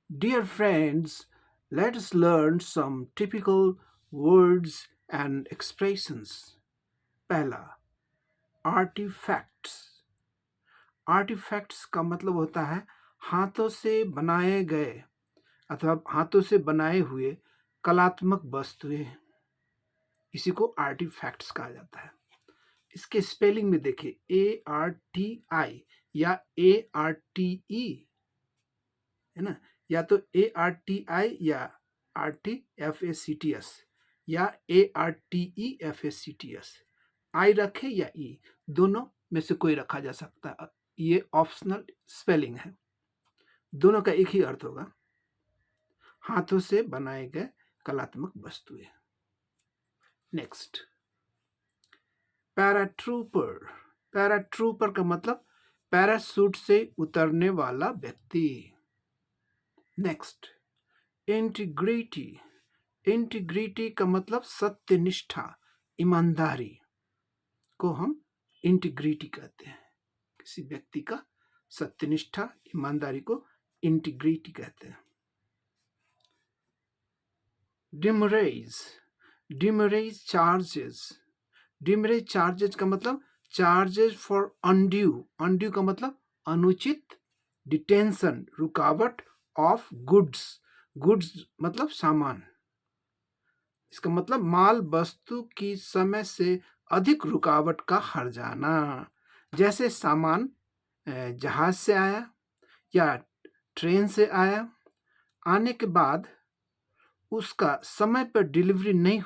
Dear friends, let us learn some typical words and expressions. पहला, artifacts. Artifacts का मतलब होता है हाथों से बनाए गए अथवा हाथों से बनाए हुए कलात्मक वस्तुएं। इसी को आर्टिफैक्ट्स कहा जाता है। इसके स्पेलिंग में देखिए, ARTI या ARTE, है ना, या तो ARTI या RTFACTS या ARTEFACTS। आई रखे या ई, दोनों में से कोई रखा जा सकता है। ये ऑप्शनल स्पेलिंग है, दोनों का एक ही अर्थ होगा, हाथों से बनाए गए कलात्मक वस्तुएं। Next, paratrooper. पैराट्रूपर का मतलब पैराशूट से उतरने वाला व्यक्ति। Next, integrity. इंटीग्रिटी का मतलब सत्यनिष्ठा, ईमानदारी को हम इंटीग्रिटी कहते हैं। किसी व्यक्ति का सत्यनिष्ठा, ईमानदारी को इंटीग्रिटी कहते हैं। डिमरेज। डिमरेज चार्जेस। डिमरेज चार्जेस का मतलब चार्जेस फॉर अनड्यू। अनड्यू का मतलब अनुचित, डिटेंशन, रुकावट ऑफ गुड्स। गुड्स मतलब सामान। इसका मतलब माल वस्तु की समय से अधिक रुकावट का हर जाना। जैसे सामान जहाज से आया या ट्रेन से आया, आने के बाद उसका समय पर डिलीवरी नहीं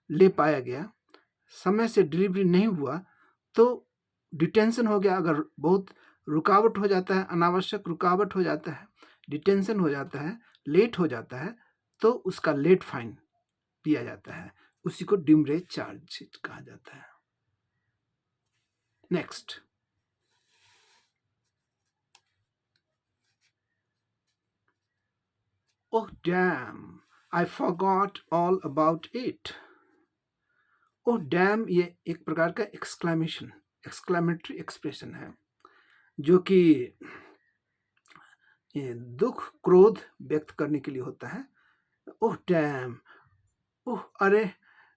ले पाया गया, समय से डिलीवरी नहीं हुआ, तो डिटेंशन हो गया। अगर बहुत रुकावट हो जाता है, अनावश्यक रुकावट हो जाता है, डिटेंशन हो जाता है, लेट हो जाता है, तो उसका लेट फाइन दिया जाता है। उसी को डिमरेज चार्ज कहा जाता है। Next, oh damn, I forgot all about it. Oh damn ये एक प्रकार का एक्सक्लेमेशन, एक्सक्लेमेटरी एक्सप्रेशन है, जो कि दुख, क्रोध व्यक्त करने के लिए होता है। ओह डैम, ओह अरे,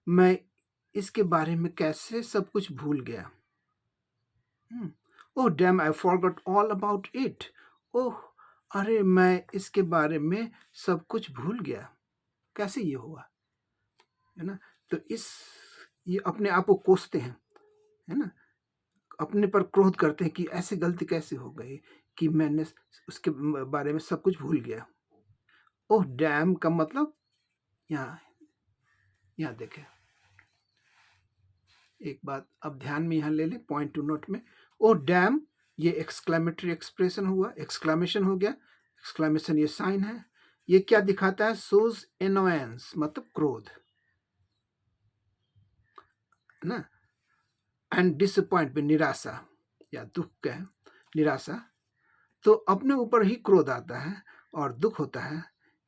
मैं इसके बारे में कैसे सब कुछ भूल गया। Oh damn, I forgot all about it. Oh अरे, मैं इसके बारे में सब कुछ भूल गया। कैसे ये हुआ, है ना? तो ये अपने आप को कोसते हैं, है ना, अपने पर क्रोध करते हैं कि ऐसी गलती कैसे हो गई कि मैंने उसके बारे में सब कुछ भूल गया। ओह डैम का मतलब, यहाँ यहाँ देखें, एक बात अब ध्यान में यहाँ ले लें, पॉइंट टू नोट में। ओह डैम ये एक्सक्लेमेटरी एक्सप्रेशन हुआ, एक्सक्लेमेशन हो गया। एक्सक्लेमेशन ये साइन है। ये क्या दिखाता है? सोज एनोयंस, मतलब क्रोध, है ना। एंड डिसअपॉइंटमेंट, निराशा या दुख का निराशा। तो अपने ऊपर ही क्रोध आता है और दुख होता है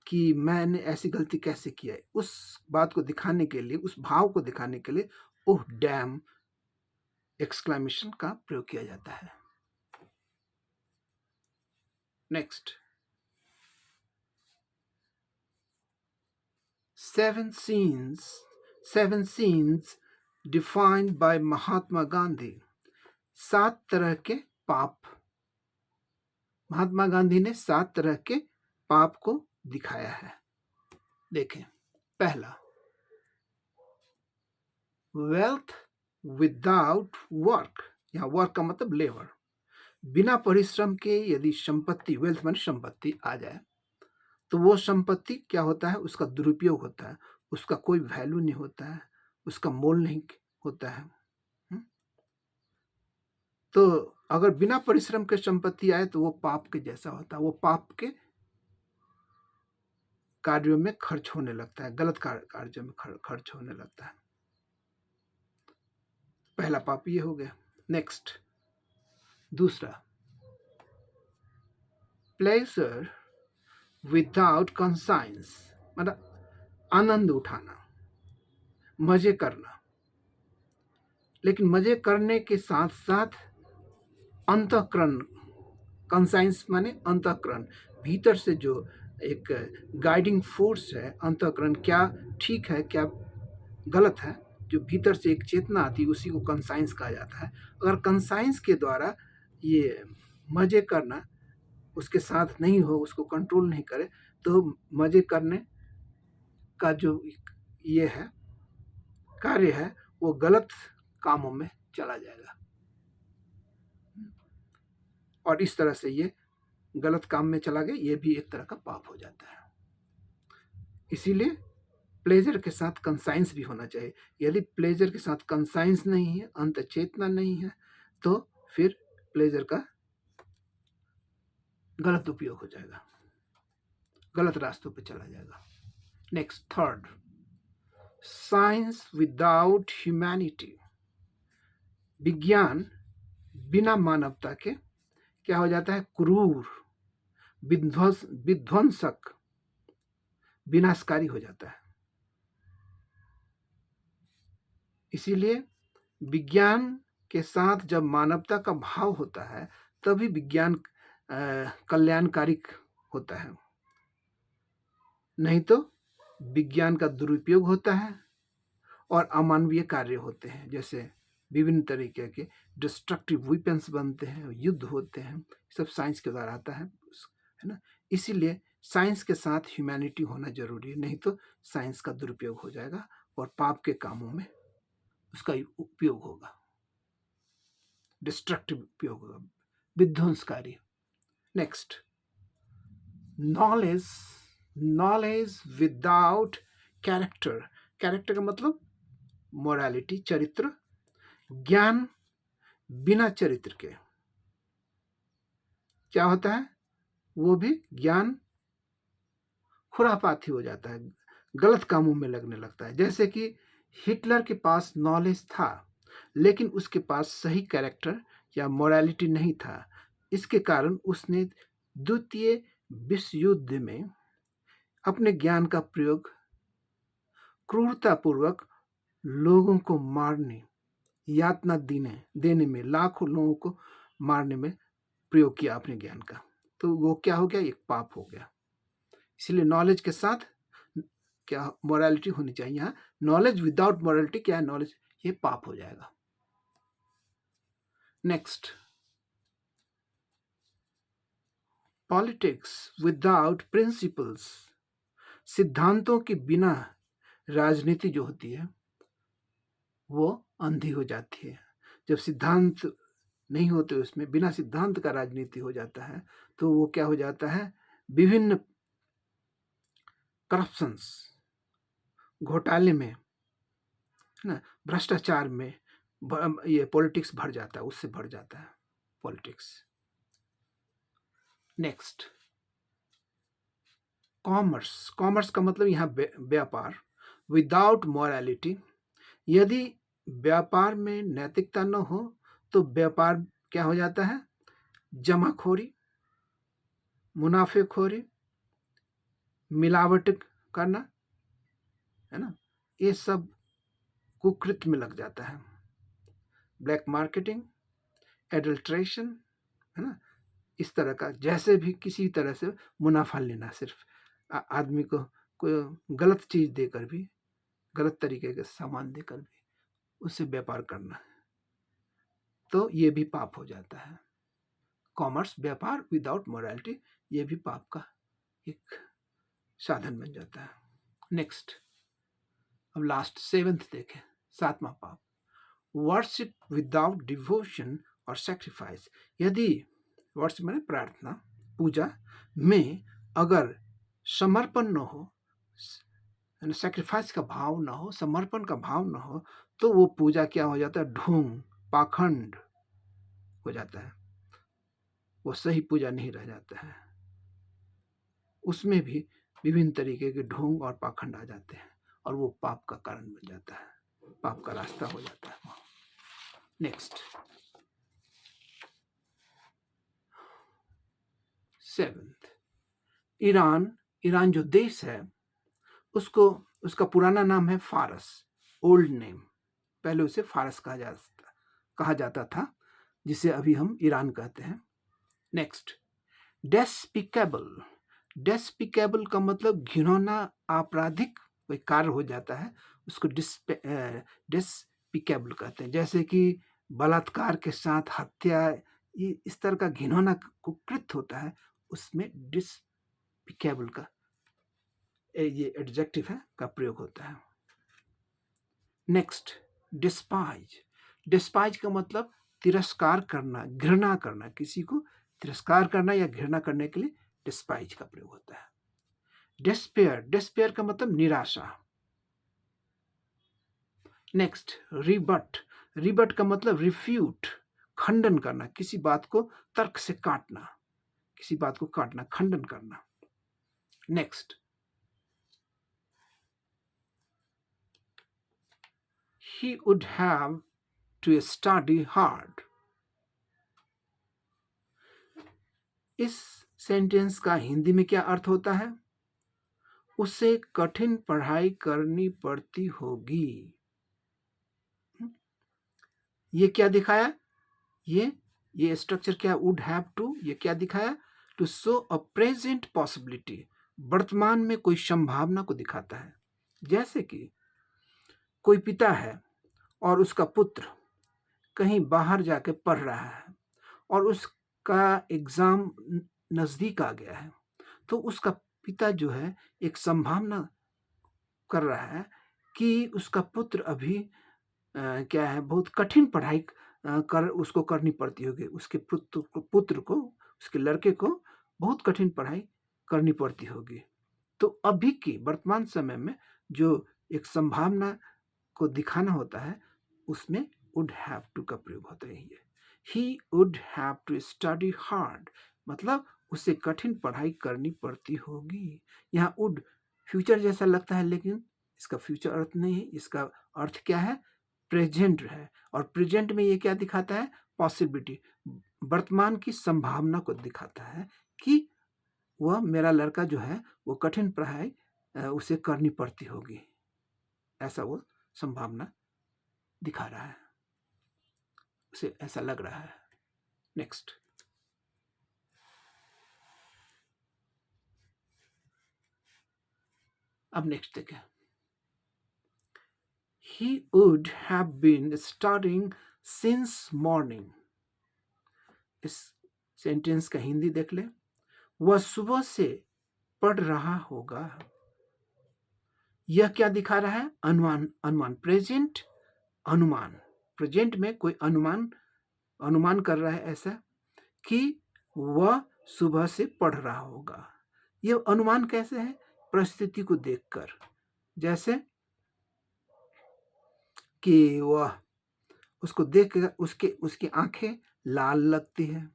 कि मैंने ऐसी गलती कैसे किया है। उस बात को दिखाने के लिए, उस भाव को दिखाने के लिए ओह डैम एक्सक्लेमेशन का प्रयोग किया जाता है। Next, seven sins. Seven sins defined by Mahatma Gandhi. 7 तरह के पाप। महात्मा गांधी ने 7 तरह के पाप को दिखाया है। देखें, पहला, वेल्थ विदाउट वर्क। यहाँ वर्क का मतलब लेबर। बिना परिश्रम के यदि संपत्ति, वेल्थ माने संपत्ति, आ जाए तो वो संपत्ति क्या होता है? उसका दुरुपयोग होता है, उसका कोई वैल्यू नहीं होता है, उसका मोल नहीं होता है। तो अगर बिना परिश्रम के संपत्ति आए तो वो पाप के जैसा होता है, वो पाप के कार्यों में खर्च होने लगता है, गलत कार्यों में खर्च होने लगता है। पहला पाप ये हो गया। नेक्स्ट, दूसरा, प्लेजर विदाउट कंसाइंस, मतलब आनंद उठाना, मजे करना, लेकिन मजे करने के साथ साथ अंतःकरण, कंसाइंस माने अंतःकरण, भीतर से जो एक गाइडिंग फोर्स है, अंतःकरण क्या ठीक है क्या गलत है, जो भीतर से एक चेतना आती है उसी को कंसाइंस कहा जाता है। अगर कंसाइंस के द्वारा ये मजे करना उसके साथ नहीं हो, उसको कंट्रोल नहीं करे, तो मजे करने का जो ये है कार्य है वो गलत कामों में चला जाएगा, और इस तरह से ये गलत काम में चला गया, ये भी एक तरह का पाप हो जाता है। इसीलिए प्लेजर के साथ कंसाइंस भी होना चाहिए। यदि प्लेजर के साथ कंसाइंस नहीं है, अंत चेतना नहीं है, तो फिर प्लेजर का गलत उपयोग हो जाएगा, गलत रास्तों पे चला जाएगा। Next, third, science without humanity. विज्ञान बिना मानवता के क्या हो जाता है? क्रूर, विध्वंसक, विनाशकारी हो जाता है। इसीलिए विज्ञान के साथ जब मानवता का भाव होता है तभी विज्ञान कल्याणकारी होता है, नहीं तो विज्ञान का दुरुपयोग होता है और अमानवीय कार्य होते हैं, जैसे विभिन्न तरीके के डिस्ट्रक्टिव वेपन्स बनते हैं, युद्ध होते हैं, सब साइंस के द्वारा आता है ना। इसीलिए साइंस के साथ ह्यूमैनिटी होना जरूरी है, नहीं तो साइंस का दुरुपयोग हो जाएगा और पाप के कामों में उसका उपयोग होगा, डिस्ट्रक्टिव उपयोग होगा, विध्वंसकारी। Next, knowledge, knowledge without character. Character का मतलब मोरालिटी, चरित्र। ज्ञान बिना चरित्र के क्या होता है? वो भी ज्ञान खुरापाती हो जाता है, गलत कामों में लगने लगता है। जैसे कि हिटलर के पास नॉलेज था लेकिन उसके पास सही कैरेक्टर या मोरालिटी नहीं था। इसके कारण उसने द्वितीय विश्व युद्ध में अपने ज्ञान का प्रयोग क्रूरतापूर्वक लोगों को मारने, यातना देने में, लाखों लोगों को मारने में प्रयोग किया अपने ज्ञान का। तो वो क्या हो गया? एक पाप हो गया। इसलिए नॉलेज के साथ क्या मोरालिटी होनी चाहिए। यहाँ नॉलेज विदाउट मोरालिटी क्या है? नॉलेज, ये पाप हो जाएगा। Next, politics without principles. सिद्धांतों के बिना राजनीति जो होती है वो अंधी हो जाती है। जब सिद्धांत नहीं होते उसमें, बिना सिद्धांत का राजनीति हो जाता है, तो वो क्या हो जाता है? विभिन्न करप्शंस, घोटाले में, ना, भ्रष्टाचार में ये पॉलिटिक्स भर जाता है, उससे भर जाता है पॉलिटिक्स। Next, commerce. कॉमर्स का मतलब यहाँ व्यापार विदाउट मोरालिटी। यदि व्यापार में नैतिकता न हो तो व्यापार क्या हो जाता है? जमाखोरी, मुनाफेखोरी, मिलावट करना, है ना, ये सब कुकृत्य में लग जाता है। ब्लैक मार्केटिंग, एडल्ट्रेशन, है ना, इस तरह का, जैसे भी किसी तरह से मुनाफा लेना, सिर्फ आदमी को कोई गलत चीज देकर भी, गलत तरीके के सामान देकर भी उससे व्यापार करना, तो ये भी पाप हो जाता है। कॉमर्स, व्यापार विदाउट मोरालिटी, ये भी पाप का एक साधन बन जाता है। नेक्स्ट, अब लास्ट, सेवेंथ देखें, सातवां पाप, वर्शिप विदाउट डिवोशन और सैक्रिफाइस। यदि वर्शिप माने प्रार्थना, पूजा में अगर समर्पण न हो, सैक्रिफाइस का भाव न हो, समर्पण का भाव न हो, तो वो पूजा क्या हो जाता है? ढोंग, पाखंड हो जाता है, वो सही पूजा नहीं रह जाता है। उसमें भी विभिन्न तरीके के ढोंग और पाखंड आ जाते हैं और वो पाप का कारण बन जाता है, पाप का रास्ता हो जाता है। Next, seventh, Iran. ईरान जो देश है उसको, उसका पुराना नाम है फारस, ओल्ड नेम, पहले उसे फारस कहा जाता था, जिसे अभी हम ईरान कहते हैं। Next, despicable. डेस्पिकेबल का मतलब घिनौना आपराधिक कोई कार्य हो जाता है, उसको डेस्पिकेबल कहते हैं। जैसे कि बलात्कार के साथ हत्या, इस तरह का घिनौना कुकृत्य होता है, उसमें डिस्पिकेबल का ये एडजेक्टिव है का प्रयोग होता है। Next, despise. डिस्पाइज का मतलब तिरस्कार करना, घृणा करना, किसी को तिरस्कार करना या घृणा करने के लिए डिस्पाइज का प्रयोग होता है। डिस्पेयर, डिस्पेयर का मतलब निराशा। नेक्स्ट, रिबट। रिबट का मतलब रिफ्यूट, खंडन करना, किसी बात को तर्क से काटना, किसी बात को काटना, खंडन करना। Next, he would have to study hard। इस सेंटेंस का हिंदी में क्या अर्थ होता है? उसे कठिन पढ़ाई करनी पड़ती होगी। ये क्या दिखाया? ये स्ट्रक्चर क्या? वुड हैव टू, ये क्या दिखाया? To show a present possibility, वर्तमान में कोई संभावना को दिखाता है। जैसे कि कोई पिता है और उसका पुत्र कहीं बाहर जाके पढ़ रहा है और उसका एग्जाम नजदीक आ गया है, तो उसका पिता जो है एक संभावना कर रहा है कि उसका पुत्र अभी क्या है, बहुत कठिन पढ़ाई कर उसको करनी पड़ती होगी, उसके पुत्र को, उसके लड़के को बहुत कठिन पढ़ाई करनी पड़ती होगी। तो अभी की वर्तमान समय में जो एक संभावना को दिखाना होता है, उसमें वुड हैव टू का प्रयोग होता है। He would have to study hard, मतलब उसे कठिन पढ़ाई करनी पड़ती होगी। यहाँ वुड फ्यूचर जैसा लगता है, लेकिन इसका फ्यूचर अर्थ नहीं है। इसका अर्थ क्या है? प्रेजेंट है। और प्रेजेंट में ये क्या दिखाता है? पॉसिबिलिटी, वर्तमान की संभावना को दिखाता है कि वह मेरा लड़का जो है वो कठिन पढ़ाई उसे करनी पड़ती होगी, ऐसा वो संभावना दिखा रहा है, उसे ऐसा लग रहा है। नेक्स्ट, अब नेक्स्ट देखें। He would have been studying since morning। इस सेंटेंस का हिंदी देख ले। वह सुबह से पढ़ रहा होगा। यह क्या दिखा रहा है? अनुमान, अनुमान, प्रेजेंट अनुमान। प्रेजेंट में कोई अनुमान कर रहा है ऐसा कि वह सुबह से पढ़ रहा होगा। यह अनुमान कैसे है? परिस्थिति को देखकर, जैसे कि वह उसको देख कर उसकी आंखें लाल लगती है,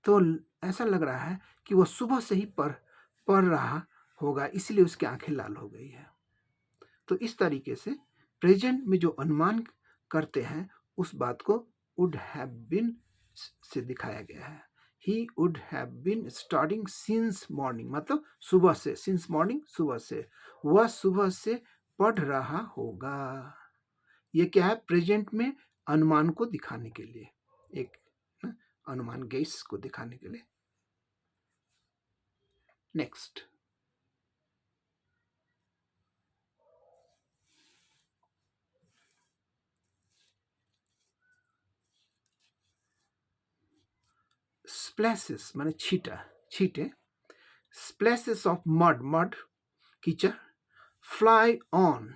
तो ऐसा लग रहा है कि वह सुबह से ही पढ़ रहा होगा, इसलिए उसकी आंखें लाल हो गई है। तो इस तरीके से प्रेजेंट में जो अनुमान करते हैं उस बात को वुड हैव बीन से दिखाया गया है। He would have been starting since morning, मतलब सुबह से, सिंस मॉर्निंग सुबह से, वह सुबह से पढ़ रहा होगा। ये क्या है? प्रेजेंट में अनुमान को दिखाने के लिए, एक अनुमान, गेस को दिखाने के लिए। नेक्स्ट, स्प्लैशेस माने छीटा, छीटे। स्प्लैशेस ऑफ मड, मड कीचड़। फ्लाई ऑन,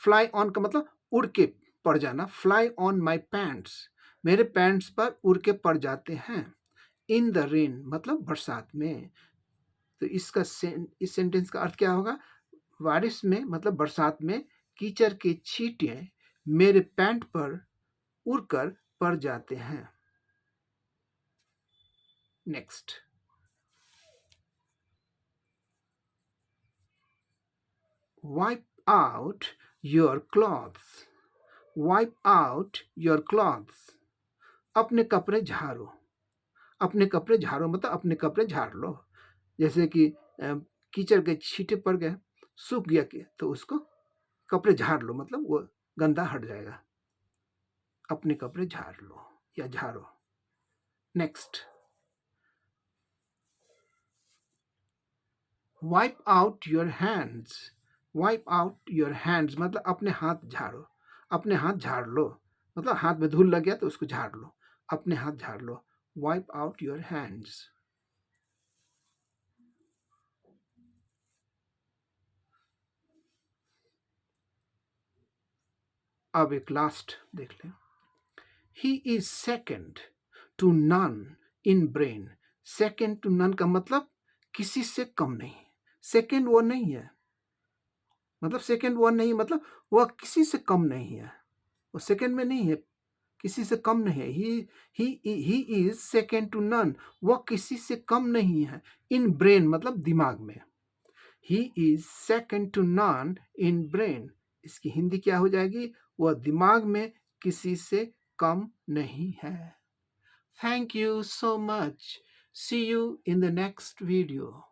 फ्लाई ऑन का मतलब उड़ के पड़ जाना। फ्लाई ऑन माई पैंट्स, मेरे पैंट्स पर उड़ के पड़ जाते हैं। इन द रेन मतलब बरसात में। तो इस सेंटेंस का अर्थ क्या होगा? बारिश में मतलब बरसात में कीचड़ के छींटे मेरे पैंट पर उड़कर पड़ जाते हैं। Next, wipe out your clothes, wipe out your clothes, अपने कपड़े झाड़ो। अपने कपड़े झाड़ो मतलब अपने कपड़े झाड़ लो। जैसे कि कीचड़ के छींटे पड़ गए, सूख गया कि तो उसको कपड़े झाड़ लो, मतलब वो गंदा हट जाएगा। अपने कपड़े झाड़ लो या झाड़ो। Next, wipe out your hands, wipe out your hands मतलब अपने हाथ झाड़ो, अपने हाथ झाड़ लो, मतलब हाथ में धूल लग गया तो उसको झाड़ लो, अपने हाथ झाड़ लो, वाइप आउट योर हैंड्स। अब एक लास्ट देख लें। He is second to none in brain, second to none का मतलब किसी से कम नहीं, सेकेंड वो नहीं है, मतलब सेकेंड वन नहीं, मतलब वह किसी से कम नहीं है, वो सेकेंड में नहीं है, किसी से कम नहीं है। He is second to none, वह किसी से कम नहीं है। इन ब्रेन मतलब दिमाग में, he is second to none in brain, इसकी हिंदी क्या हो जाएगी, वह दिमाग में किसी से कम नहीं है। Thank you so much, see you in the next video.